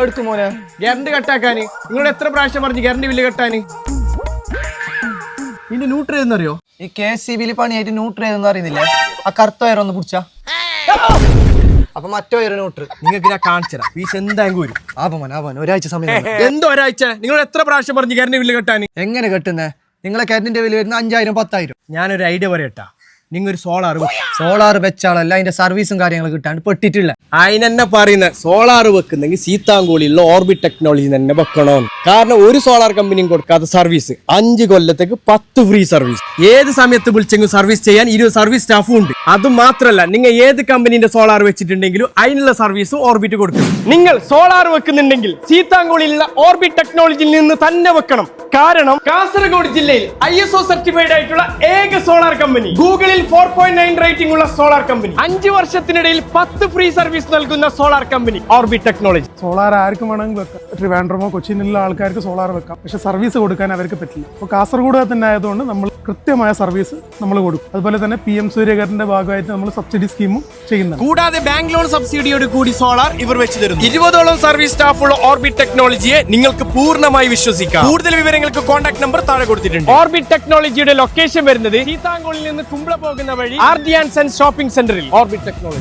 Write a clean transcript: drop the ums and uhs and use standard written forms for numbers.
എടുത്തു മോനെ ഗ്യാരണ്ടി കട്ടാക്കാന്. നിങ്ങൾ എത്ര പ്രാവശ്യം പറഞ്ഞു ഗ്യാരണ്ടി ബില്ല് കെട്ടാന്? ഇതിന്റെ ന്യൂട്രൽ എന്നറിയോ? ഈ KCB പണിയായിട്ട് ന്യൂട്രൽ ഏതെന്ന് അറിയുന്നില്ല. ആ കറുത്ത വയർ ഒന്ന് പിടിച്ചാ അപ്പൊ മറ്റോ വയറ് ന്യൂട്രൽ നിങ്ങൾക്ക് ഞാൻ കാണിച്ചരാ. ഫീസ് എന്തായാലും വരും. ആപമൻ ഒരാഴ്ച സമയം എന്തോ ഒരാഴ്ച? നിങ്ങൾ എത്ര പ്രാവശ്യം പറഞ്ഞു ഗ്യാരണ്ടി ബില്ല് കെട്ടാന്? എങ്ങനെ കെട്ടുന്നേ? നിങ്ങളെ കരണ്ടിന്റെ വില വരുന്ന 5000 10,000. ഞാനൊരു ഐഡിയ പറയട്ടാ. നിങ്ങൾ ഒരു സോളാർ വെച്ചാളല്ല അതിന്റെ സർവീസും കാര്യങ്ങളും കിട്ടാണ്ട് പെട്ടിട്ടില്ല. അതിനെന്നെ പറയുന്നത് സോളാർ വെക്കുന്നെങ്കിൽ സീതാങ്കോളിയുള്ള ഓർബിറ്റ് ടെക്നോളജി തന്നെ വെക്കണം. കാരണം ഒരു സോളാർ കമ്പനിയും കൊടുക്കാത്ത സർവീസ് 5 കൊല്ലത്തേക്ക് 10 ഫ്രീ സർവീസ്. ഏത് സമയത്ത് വിളിച്ചെങ്കിൽ സർവീസ് ചെയ്യാൻ 20 സർവീസ് സ്റ്റാഫും ഉണ്ട്. അത് മാത്രമല്ല, നിങ്ങൾ ഏത് കമ്പനിന്റെ സോളാർ വെച്ചിട്ടുണ്ടെങ്കിലും അതിനുള്ള സർവീസ് ഓർബിറ്റ് കൊടുക്കും. നിങ്ങൾ സോളാർ വെക്കുന്നുണ്ടെങ്കിൽ സീതാങ്കോളിലുള്ള ഓർബിറ്റ് ടെക്നോളജിയിൽ നിന്ന് തന്നെ വെക്കണം. കാരണം കാസർഗോഡ് ജില്ലയിൽ ISO സർട്ടിഫൈഡ് ആയിട്ടുള്ള ഏക സോളാർ കമ്പനി, ഗൂഗിളിൽ 4.9 റേറ്റിംഗ് ഉള്ള സോളാർ കമ്പനി, 5 വർഷത്തിനിടയിൽ 10 ഫ്രീ സർവീസ് നൽകുന്ന solar company orbit technology. Solar ആർക്കും വേണമെങ്കിൽ വെക്കാം. ട്രിവാൻഡ്രമോ കൊച്ചിയിലുള്ള ആൾക്കാർക്ക് സോളാർ വെക്കാം. പക്ഷെ സർവീസ് കൊടുക്കാൻ അവർക്ക് പറ്റില്ല. അപ്പോൾ കാസർഗോഡ് തന്നെ ആയതുകൊണ്ട് നമ്മൾ കൃത്യമായ സർവീസ് നമ്മൾ കൊടുക്കും. അതുപോലെ തന്നെ PM സൂര്യകരന്റെ ഭാഗമായിട്ട് നമ്മൾ സബ്സിഡി സ്കീമും ചെയ്യുന്നുണ്ട്. കൂടാതെ ബാങ്ക് ലോൺ സബ്സിഡിയോട് കൂടി സോളാർ ഇവർ വെച്ച് തരുന്നു. 20ഓളം സർവീസ് സ്റ്റാഫുള്ള ഓർബിറ്റ് ടെക്നോളജിയെ നിങ്ങൾക്ക് പൂർണ്ണമായി വിശ്വസിക്കാം. കൂടുതൽ വിവരങ്ങൾക്ക് കോൺടാക്ട് നമ്പർ താഴെ കൊടുത്തിട്ടുണ്ട്. ഓർബിറ്റ് ടെക്നോളജിയുടെ ലൊക്കേഷൻ വരുന്നത് സീതാങ്കോളിൽ നിന്ന് കുമ്പള പോകുന്ന വഴി RD & Sons ഷോപ്പിംഗ് സെന്ററിൽ. Orbit technology.